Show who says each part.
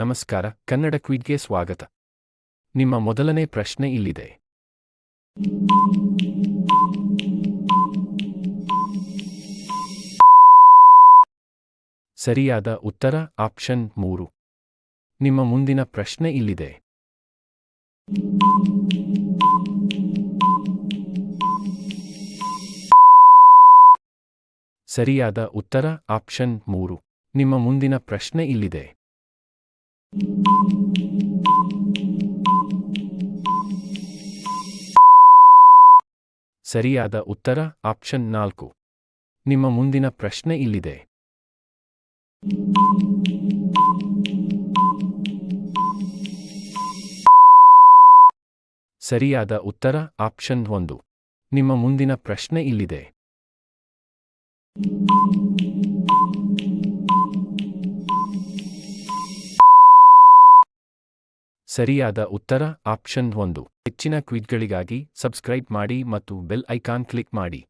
Speaker 1: ನಮಸ್ಕಾರ, ಕನ್ನಡ ಕ್ವಿಜ್ಗೆ ಸ್ವಾಗತ. ನಿಮ್ಮ ಮೊದಲನೇ ಪ್ರಶ್ನೆ ಇಲ್ಲಿದೆ. ಸರಿಯಾದ ಉತ್ತರ ಆಪ್ಷನ್ 3. ನಿಮ್ಮ ಮುಂದಿನ ಪ್ರಶ್ನೆ ಇಲ್ಲಿದೆ. ಸರಿಯಾದ ಉತ್ತರ ಆಪ್ಷನ್ 3. ನಿಮ್ಮ ಮುಂದಿನ ಪ್ರಶ್ನೆ ಇಲ್ಲಿದೆ. ಸರಿಯಾದ ಉತ್ತರ ಆಪ್ಷನ್ 4. ನಿಮ್ಮ ಮುಂದಿನ ಪ್ರಶ್ನೆ ಇಲ್ಲಿದೆ. ಸರಿಯಾದ ಉತ್ತರ ಆಪ್ಷನ್ 1. ನಿಮ್ಮ ಮುಂದಿನ ಪ್ರಶ್ನೆ ಇಲ್ಲಿದೆ. ಸರಿಯಾದ ಉತ್ತರ ಆಪ್ಷನ್ 1. ಹೆಚ್ಚಿನ ಕ್ವಿಜ್ಗಳಿಗಾಗಿ ಸಬ್ಸ್ಕ್ರೈಬ್ ಮಾಡಿ ಮತ್ತು ಬೆಲ್ ಐಕಾನ್ ಕ್ಲಿಕ್ ಮಾಡಿ.